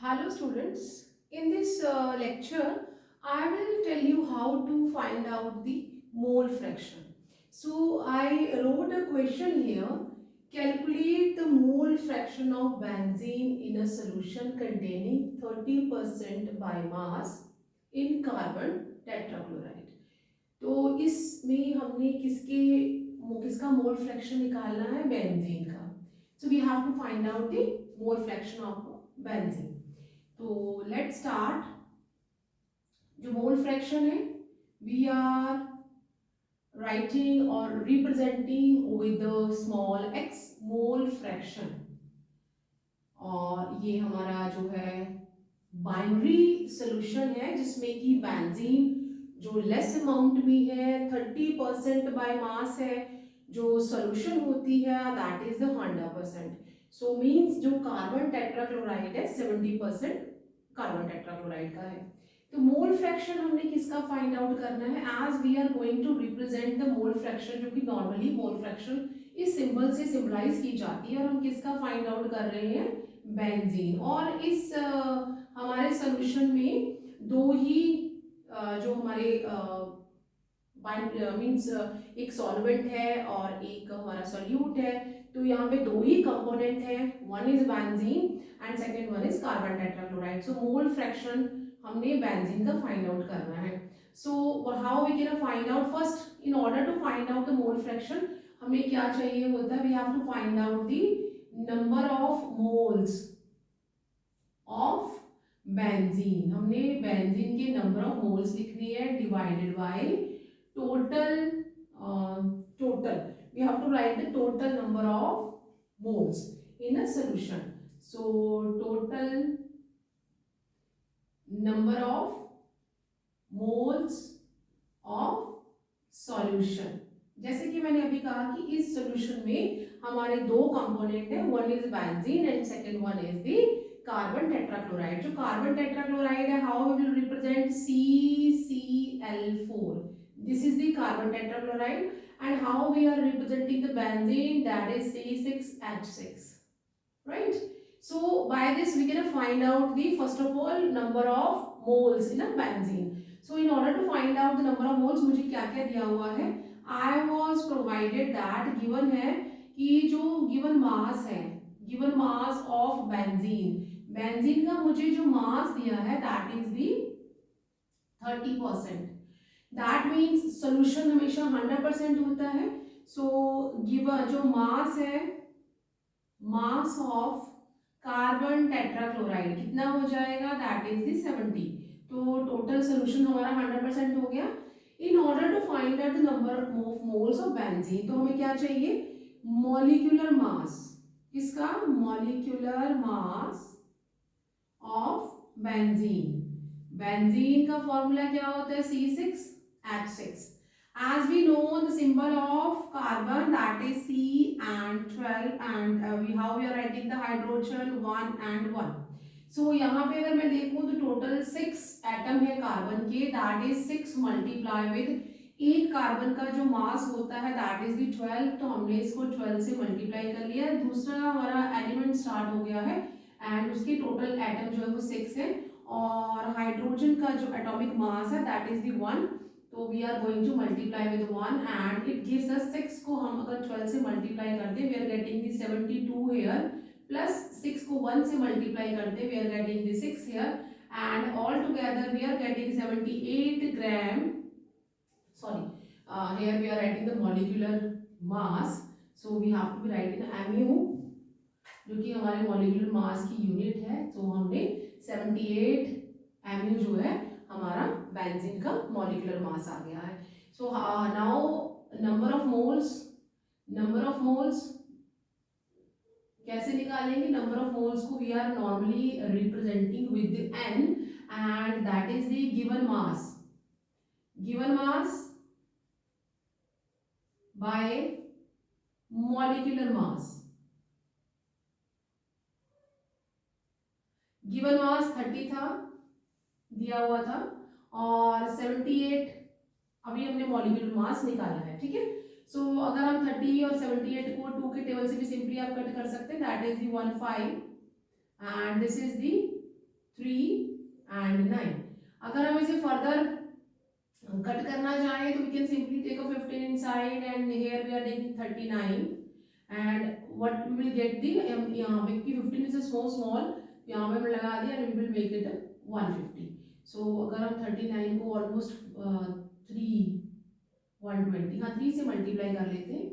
Hello students, in this lecture I will tell you how to find out the mole fraction. So I wrote a question here, calculate the mole fraction of benzene in a solution containing 30% by mass in carbon tetrachloride. तो इसमें हमने किसका mole fraction निकालना है, benzene का. So we have to find out the mole fraction of benzene. तो let's start. जो mole fraction है वी आर राइटिंग और representing with small X, mole fraction. और ये हमारा जो है बाइनरी सोल्यूशन है जिसमें कि बेंजीन जो लेस अमाउंट में है 30% बाय मास है, जो सोल्यूशन होती है that is the 100%. So means जो कार्बन टेट्राक्लोराइड है 70% कार्बन टेट्राक्लोराइड का है. तो मोल फ्रैक्शन हमने किसका फाइंड आउट करना है, as we are going to represent the mole fraction, जो कि नॉर्मली मोल फ्रैक्शन इस सिंबल से सिंबलाइज की जाती है, और हम किसका फाइंड आउट कर रहे हैं, बेंजीन. और इस हमारे सोल्यूशन में दो ही जो हमारे मीन्स एक सॉल्वेंट है और एक हमारा सोल्यूट है. तो यहाँ पे दो ही कंपोनेंट है, one is benzene and second one is carbon tetrachloride. So mole fraction हमने बेंजीन का फाइंड आउट करना है. So how we can find out, first in order to find out the mole fraction हमें क्या चाहिए होता है, we have to find out the number of moles of benzene. हमने बेंजीन के नंबर ऑफ मोल्स लिखनी है divided by total total. We have to write the total number of moles in a solution. So total number of moles of solution. जैसे कि मैंने अभी कहा कि इस सोल्यूशन में हमारे दो कंपोनेंट है, one is benzene and second one is the carbon tetrachloride. जो कार्बन टेट्राक्लोराइड है, how we will represent, CCl4. This is the carbon tetrachloride. And how we are representing the benzene, that is C6H6, right? So by this we can find out the first of all number of moles in a benzene. So in order to find out the number of moles, मुझे क्या क्या दिया हुआ है, I was provided that given है कि जो given mass है, given mass of benzene, benzene का मुझे जो mass दिया है that is the 30%. That means solution हमेशा 100% होता है. सो गिवन जो मास है, मास ऑफ कार्बन टेट्राक्लोराइड कितना हो जाएगा, दैट इज दी 70. तो टोटल सोल्यूशन हमारा 100% हो गया. In order to find out the number of moles of benzene, तो हमें क्या चाहिए, मॉलिक्यूलर मास. किसका, molecular mass of benzene. Benzene का फॉर्मूला क्या होता है, C6H6. As we know the symbol of carbon, that is C and 12, and how we are writing the hydrogen 1 and 1. So यहाँ पे अगर मैं देखूँ तो टोटल 6 एटम है कार्बन के, दैट इज 6 मल्टीप्लाई विद एक कार्बन का जो मास होता है दैट इज दी 12. तो हमने इसको 12 से मल्टीप्लाई कर लिया, दूसरा हमारा एलिमेंट स्टार्ट हो गया है एंड उसकी टोटल एटम जो है वो 6 है. और हाइड्रोजन का जो एटॉमिक मास है दैट इज दी 1. तो we are going to multiply with 1 and it gives us 6 को हम अगर 12 से मल्टीप्लाई करते we are getting the 72 here, plus 6 को 1 से मल्टीप्लाई करते we are getting the 6 here, and all together we are getting 78 gram. Sorry, here we are writing the molecular mass, so we have to be writing mu, जो कि हमारे molecular mass की unit है. तो हमने 78 mu जो है हमारा बेंजीन का मॉलिक्यूलर मास आ गया है. So now number of moles कैसे निकालेंगे, नंबर ऑफ मोल्स को we are normally representing with n and that is the given mass by molecular mass. Given mass 30 था, दिया हुआ था, और 78 अभी हमने मॉलिक्यूलर मास निकाला है. ठीक है. सो अगर हम 30 और 78 को 2 के टेबल से भी सिंपली आप कट कर सकते हैं, that is the 15 and this is the 3 and 9. अगर हम इसे फर्दर कट करना चाहें तो we can simply take a 15 inside and here we are taking 39 and what we will get the, यहाँ पे कि 15 इज स्मॉल, यहाँ पे हमने लगा दिया and we will make it 150. सो अगर हम 39 को ऑलमोस्ट 3 120, हाँ 3 से मल्टीप्लाई कर लेते हैं.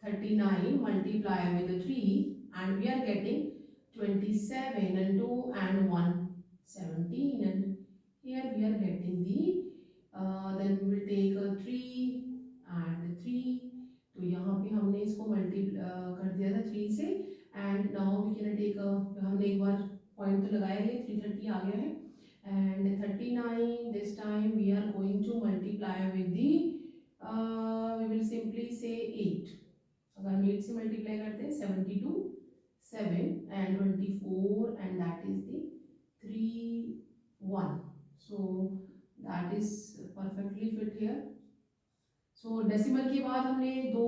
39 multiply with 3 and we are getting 27 and 2 and 1 17 and here we are getting the then we will take 3 and 3. तो यहाँ पे हमने इसको कर दिया था 3 से and now we can take हमने एक बार पॉइंट तो लगाया है 330 आ गया है and 39 this time we are going to multiply with the we will simply say 8. अगर हम 8 से मल्टीप्लाई करते हैं 72 7 and 24 and that is the 3 1. So that is perfectly fit here. So decimal के बाद हमने दो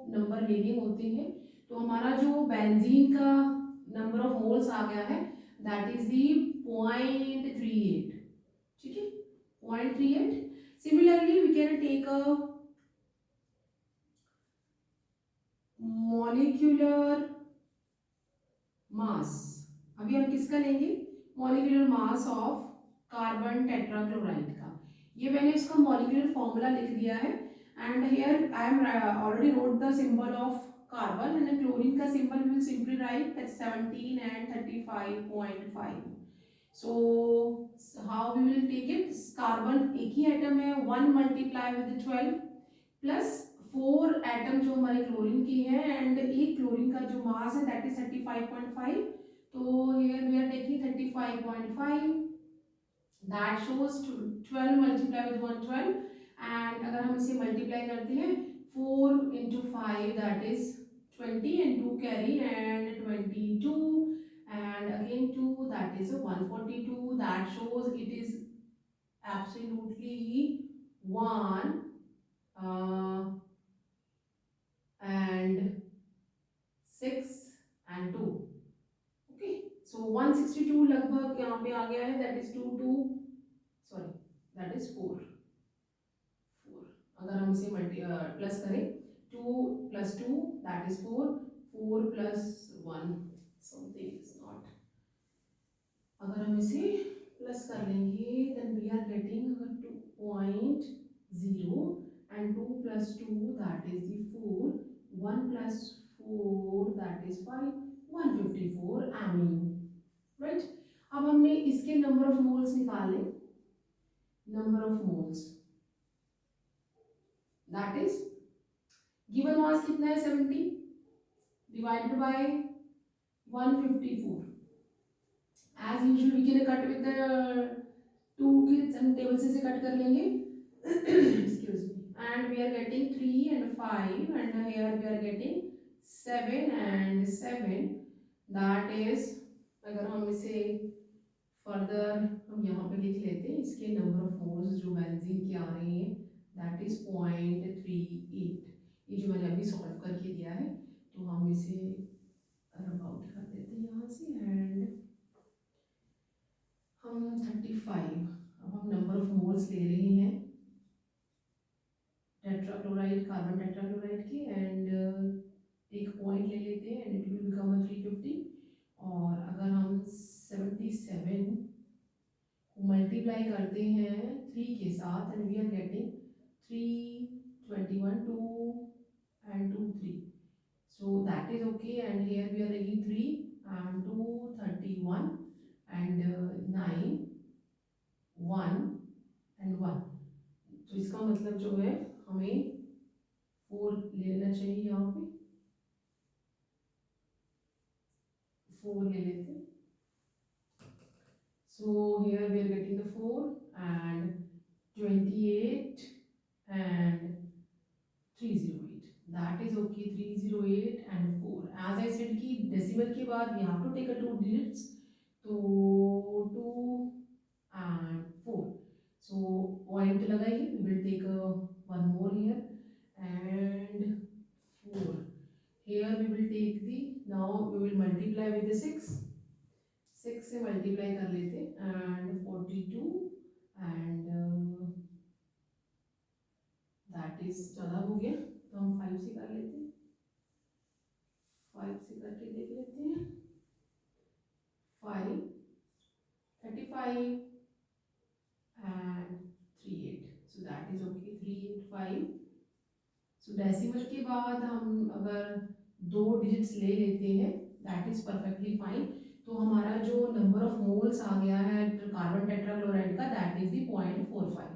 नंबर लेने होते हैं तो हमारा जो बेंजीन का नंबर ऑफ मोल्स आ गया है दैट इज दी 0.38. ठीक है 0.38. Similarly we can take a molecular mass. अभी हम किसका लेंगे, molecular mass of carbon tetrachloride का. ये मैंने इसका मॉलिक्यूलर फॉर्मूला लिख दिया है and here I am already wrote the symbol of carbon and chlorine का symbol we will simply write that 17 and 35.5. So how we will take it, carbon एक ही एटम है 1 मल्टीप्लाई विद 12 प्लस 4 एटम जो हमारे chlorine की है and एक chlorine का जो मास है दैट इज 35.5. तो here we are taking 35.5 that shows 12 multiply with 112 and अगर हम इसे मल्टीप्लाई करते हैं 4 into 5 that is 20 and 2 carry and 22 and again 2 that is a 142. That shows it is absolutely 1 and 6 and 2. Okay, so 162 लगभग यहाँ पे आ गया है that is 2 sorry that is 4. अगर हम इसे प्लस करें 2 plus 2 that is 4. 4 plus 1 something is not. अगर हम इसे प्लस कर लेंगे then we are getting 2.0 and 2 plus 2 that is the 4. 1 plus 4 that is 5. 154 MU. Right. अब हमने इसके नंबर ऑफ मोल्स निकाले, number of moles that is given mass कितना है 70 divided by 154. As usual we can cut with the 2 के हम table से cut कर लेंगे excuse me and we are getting 3 and 5 and here we are getting 7 and 7 that is. अगर हम इसे फर्दर हम यहाँ पे लिख लेते हैं इसके नंबर ऑफ मोल्स जो बेंजीन के आ रहे हैं दैट इज 0.38. ये जो मैंने अभी सॉल्व करके दिया है तो हम इसे रब आउट कर देते हैं यहाँ से एंड हम 35. अब हम नंबर ऑफ मोल्स ले रहे हैं टेट्राक्लोराइड कार्बन टेट्राक्लोराइड के एंड एक पॉइंट ले लेते हैं एंड इट विल बिकम 350. और अगर हम 77 को मल्टीप्लाई करते हैं 3 के साथ and we are getting 321 2 and 2 3. So that is okay and here we are taking 3 and 2 31 and 9 1 and 1. तो इसका मतलब जो है हमें 4 लेना चाहिए, यहाँ पे 4 ले लेते हैं. So here we are getting the 4 and 28 and 308. That is okay. 308 and 4. As I said कि decimal के बाद we have to take a 2 digits. तो 2 and 4. So point लगाइए. We will take one more here and 4. Here we will take the, now we will multiply with the 6. 6 से multiply कर लेते and 42 and that is ज़्यादा हो गया तो हम 5 से कर लेते हैं, 5 से करके देख लेते हैं। 5 35 and 38 so that is okay 385। So decimal के बाद हम अगर 2 डिजिट्स ले लेते हैं दैट इज परफेक्टली फाइन। तो हमारा जो नंबर ऑफ मोल्स आ गया है कार्बन टेट्राक्लोराइड का that is the 0.45।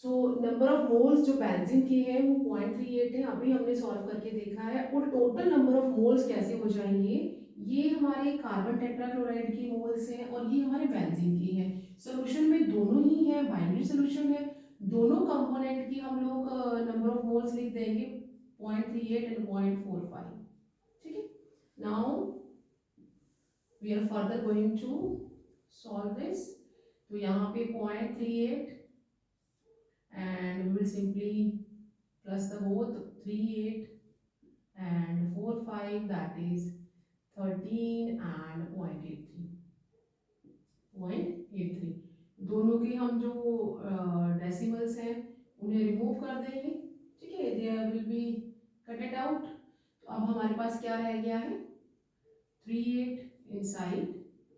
So number of moles जो बेंजीन के हैं वो 0.38 है, अभी हमने सॉल्व करके देखा है। और टोटल नंबर ऑफ मोल्स कैसे हो जाएंगे, ये हमारे कार्बन टेट्राक्लोराइड की मोल्स हैं और ये हमारे बेंजीन की हैं। सोल्यूशन में दोनों ही है, बाइनरी सोल्यूशन है, दोनों कंपोनेंट की हम लोग नंबर ऑफ मोल्स लिख देंगे 0.38 एंड 0.45। ठीक है, now we are further going to solve this. तो यहाँ पे 0.38 and we will simply plus the both 38 and 45 that is 13 and 0.83 दोनों के हम जो डेसिमल्स हैं उन्हें रिमूव कर देंगे। ठीक है, there will be cutted out. तो अब हमारे पास क्या रह गया है 38 inside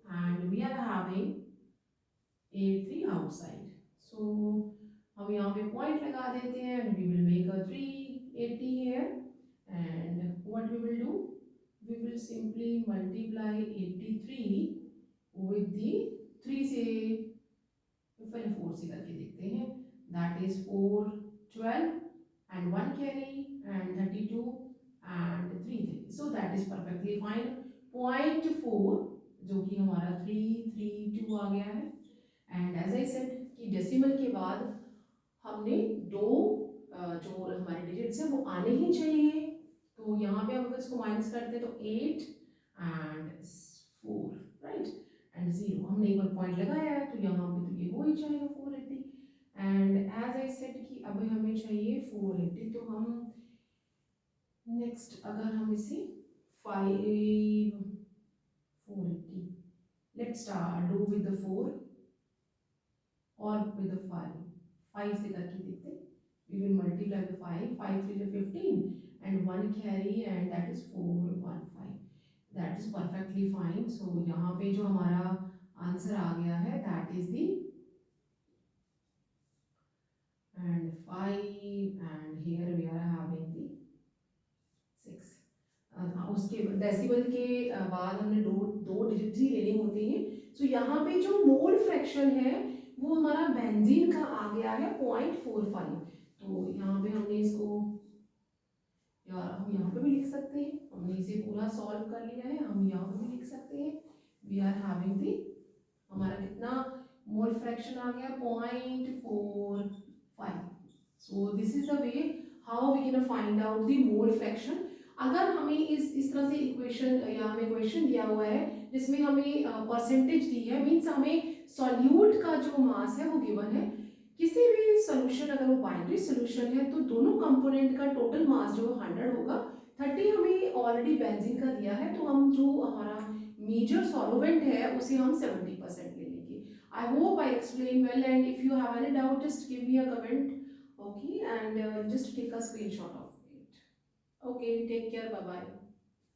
and we are having 83 outside. So हम यहाँ पे पॉइंट लगा देते हैं and we will make a 380 here and what we will do, we will simply multiply 83 with the 3 से पहले 4 से करके देखते हैं that is 4 12 and 1 carry and 32 and 3 so that is perfectly fine। 0.4 जो कि हमारा 332 आ गया है एंड एज आई सेड कि डेसिमल के बाद हमने दो जो हमारे डिजिट्स हैं वो आने ही चाहिए। तो यहाँ पे हम अगर इसको माइनस करते हैं तो 8 एंड 4 राइट एंड 0 हमने एक बार पॉइंट लगाया है तो यहाँ पे तो ये हो ही जाएगा 480 एंड एज आई सेड कि अब हमें चाहिए 480। तो हम नेक्स्ट अगर हम इसे 480 let's start do with the 4 और विद द 5 से करके देखते हैं। We will multiply the 5, 5 3 is 15 and 1 carry and that is 415 that is perfectly fine। so यहाँ पे जो हमारा आंसर आ गया है that is the and 5 and here we are having the 6। उसके डेसिमल के बाद हमने दो डिजिट ही लेने होते हैं। सो यहाँ पे जो मोल फ्रैक्शन है वो हमारा बेंजीन का आ गया है 0.45। तो यहाँ पे हमने इसको यार हम यहाँ पे भी लिख सकते हैं, हमने इसे पूरा सॉल्व कर लिया है, हम यहाँ पे भी लिख सकते हैं वी आर हैविंग दी हमारा कितना मोल फ्रैक्शन आ गया 0.45। So this is the way how we can find out the mole fraction. अगर हमें इस तरह से इक्वेशन या हमें क्वेश्चन दिया हुआ है जिसमें हमें परसेंटेज दी है मीन्स हमें सॉल्यूट का जो मास है वो गिवन है, किसी भी सोल्यूशन अगर वो बाइनरी सोल्यूशन है तो दोनों कंपोनेंट का टोटल मास जो 100 होगा। 30 हमें ऑलरेडी बेंजीन का दिया है तो हम जो हमारा मेजर सॉल्वेंट है उसे हम 70% ले लेंगे। I hope I explain well and if you have any doubt just give me a comment okay and just take a screenshot of it. Okay take care, bye bye.